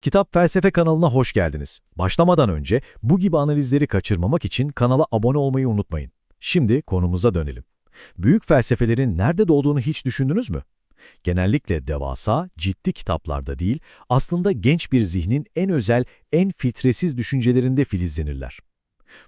Kitap Felsefe kanalına hoş geldiniz. Başlamadan önce bu gibi analizleri kaçırmamak için kanala abone olmayı unutmayın. Şimdi konumuza dönelim. Büyük felsefelerin nerede doğduğunu hiç düşündünüz mü? Genellikle devasa, ciddi kitaplarda değil, aslında genç bir zihnin en özel, en filtresiz düşüncelerinde filizlenirler.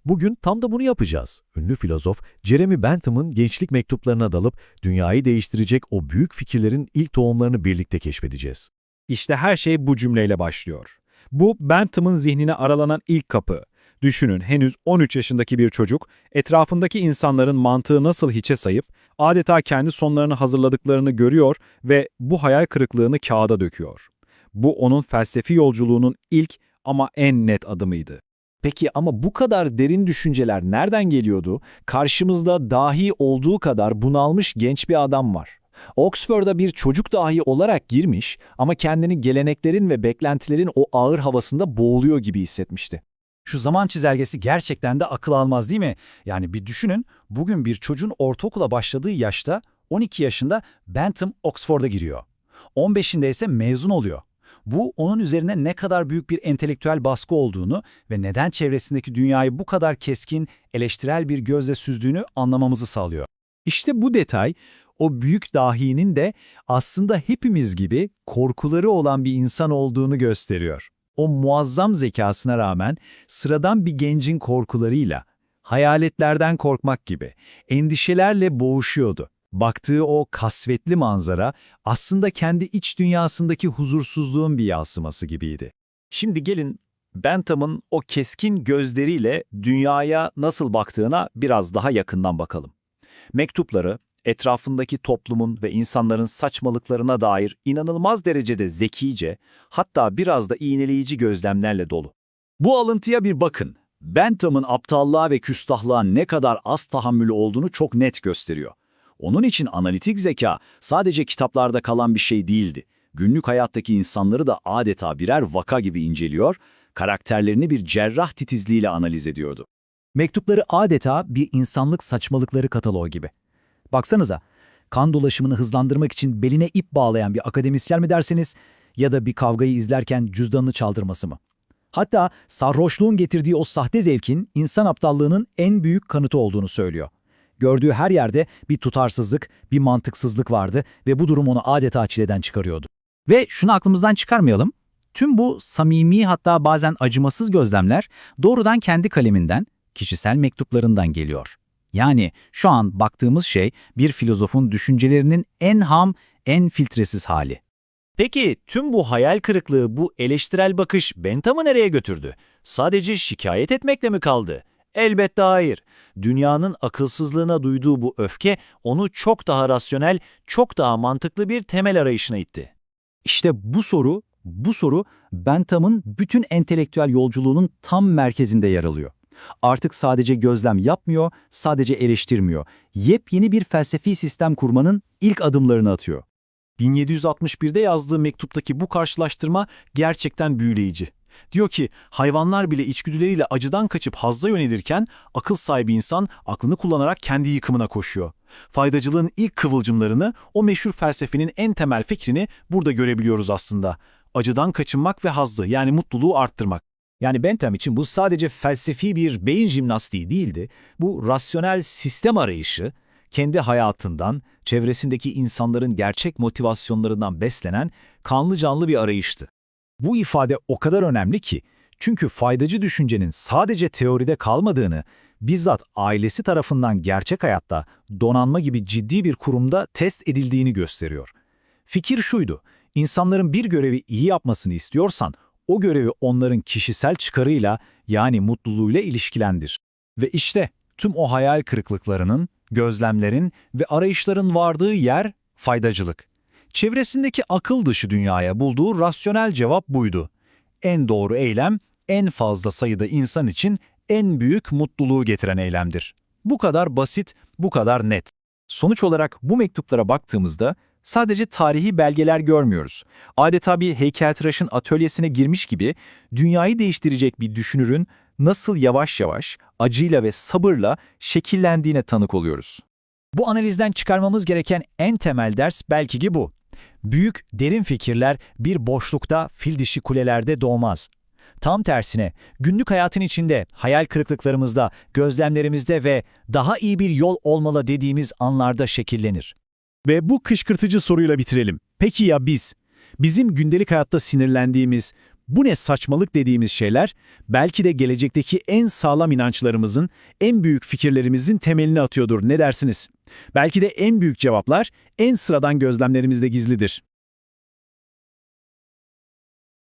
Bugün tam da bunu yapacağız. Ünlü filozof Jeremy Bentham'ın gençlik mektuplarına dalıp dünyayı değiştirecek o büyük fikirlerin ilk tohumlarını birlikte keşfedeceğiz. İşte her şey bu cümleyle başlıyor. Bu Bentham'ın zihnine aralanan ilk kapı. Düşünün, henüz 13 yaşındaki bir çocuk, etrafındaki insanların mantığı nasıl hiçe sayıp, adeta kendi sonlarını hazırladıklarını görüyor ve bu hayal kırıklığını kağıda döküyor. Bu onun felsefi yolculuğunun ilk ama en net adımıydı. Peki ama bu kadar derin düşünceler nereden geliyordu? Karşımızda dahi olduğu kadar bunalmış genç bir adam var. Oxford'a bir çocuk dahi olarak girmiş ama kendini geleneklerin ve beklentilerin o ağır havasında boğuluyor gibi hissetmişti. Şu zaman çizelgesi gerçekten de akıl almaz değil mi? Yani bir düşünün, bugün bir çocuğun ortaokula başladığı yaşta 12 yaşında Bentham Oxford'a giriyor. 15'inde ise mezun oluyor. Bu onun üzerine ne kadar büyük bir entelektüel baskı olduğunu ve neden çevresindeki dünyayı bu kadar keskin, eleştirel bir gözle süzdüğünü anlamamızı sağlıyor. İşte bu detay o büyük dahinin de aslında hepimiz gibi korkuları olan bir insan olduğunu gösteriyor. O muazzam zekasına rağmen sıradan bir gencin korkularıyla, hayaletlerden korkmak gibi endişelerle boğuşuyordu. Baktığı o kasvetli manzara aslında kendi iç dünyasındaki huzursuzluğun bir yansıması gibiydi. Şimdi gelin Bentham'ın o keskin gözleriyle dünyaya nasıl baktığına biraz daha yakından bakalım. Mektupları, etrafındaki toplumun ve insanların saçmalıklarına dair inanılmaz derecede zekice, hatta biraz da iğneleyici gözlemlerle dolu. Bu alıntıya bir bakın. Bentham'ın aptallığa ve küstahlığa ne kadar az tahammülü olduğunu çok net gösteriyor. Onun için analitik zeka sadece kitaplarda kalan bir şey değildi. Günlük hayattaki insanları da adeta birer vaka gibi inceliyor, karakterlerini bir cerrah titizliğiyle analiz ediyordu. Mektupları adeta bir insanlık saçmalıkları kataloğu gibi. Baksanıza, kan dolaşımını hızlandırmak için beline ip bağlayan bir akademisyen mi derseniz ya da bir kavgayı izlerken cüzdanını çaldırması mı? Hatta sarhoşluğun getirdiği o sahte zevkin insan aptallığının en büyük kanıtı olduğunu söylüyor. Gördüğü her yerde bir tutarsızlık, bir mantıksızlık vardı ve bu durum onu adeta çileden çıkarıyordu. Ve şunu aklımızdan çıkarmayalım, tüm bu samimi hatta bazen acımasız gözlemler doğrudan kendi kaleminden, kişisel mektuplarından geliyor. Yani şu an baktığımız şey bir filozofun düşüncelerinin en ham, en filtresiz hali. Peki tüm bu hayal kırıklığı, bu eleştirel bakış Bentham'ı nereye götürdü? Sadece şikayet etmekle mi kaldı? Elbette hayır. Dünyanın akılsızlığına duyduğu bu öfke onu çok daha rasyonel, çok daha mantıklı bir temel arayışına itti. İşte bu soru Bentham'ın bütün entelektüel yolculuğunun tam merkezinde yer alıyor. Artık sadece gözlem yapmıyor, sadece eleştirmiyor. Yepyeni bir felsefi sistem kurmanın ilk adımlarını atıyor. 1761'de yazdığı mektuptaki bu karşılaştırma gerçekten büyüleyici. Diyor ki, hayvanlar bile içgüdüleriyle acıdan kaçıp hazza yönelirken akıl sahibi insan aklını kullanarak kendi yıkımına koşuyor. Faydacılığın ilk kıvılcımlarını, o meşhur felsefenin en temel fikrini burada görebiliyoruz aslında. Acıdan kaçınmak ve hazzı, yani mutluluğu arttırmak. Yani Bentham için bu sadece felsefi bir beyin jimnastiği değildi. Bu rasyonel sistem arayışı, kendi hayatından, çevresindeki insanların gerçek motivasyonlarından beslenen kanlı canlı bir arayıştı. Bu ifade o kadar önemli ki, çünkü faydacı düşüncenin sadece teoride kalmadığını, bizzat ailesi tarafından gerçek hayatta donanma gibi ciddi bir kurumda test edildiğini gösteriyor. Fikir şuydu, insanların bir görevi iyi yapmasını istiyorsan, o görevi onların kişisel çıkarıyla yani mutluluğuyla ilişkilendir. Ve işte tüm o hayal kırıklıklarının, gözlemlerin ve arayışların vardığı yer faydacılık. Çevresindeki akıl dışı dünyaya bulduğu rasyonel cevap buydu. En doğru eylem, en fazla sayıda insan için en büyük mutluluğu getiren eylemdir. Bu kadar basit, bu kadar net. Sonuç olarak bu mektuplara baktığımızda sadece tarihi belgeler görmüyoruz. Adeta bir heykeltıraşın atölyesine girmiş gibi dünyayı değiştirecek bir düşünürün nasıl yavaş yavaş, acıyla ve sabırla şekillendiğine tanık oluyoruz. Bu analizden çıkarmamız gereken en temel ders belki ki bu. Büyük, derin fikirler bir boşlukta, fil dişi kulelerde doğmaz. Tam tersine, günlük hayatın içinde, hayal kırıklıklarımızda, gözlemlerimizde ve daha iyi bir yol olmalı dediğimiz anlarda şekillenir. Ve bu kışkırtıcı soruyla bitirelim. Peki ya biz? Bizim gündelik hayatta sinirlendiğimiz, bu ne saçmalık dediğimiz şeyler, belki de gelecekteki en sağlam inançlarımızın, en büyük fikirlerimizin temelini atıyordur. Ne dersiniz? Belki de en büyük cevaplar, en sıradan gözlemlerimizde gizlidir.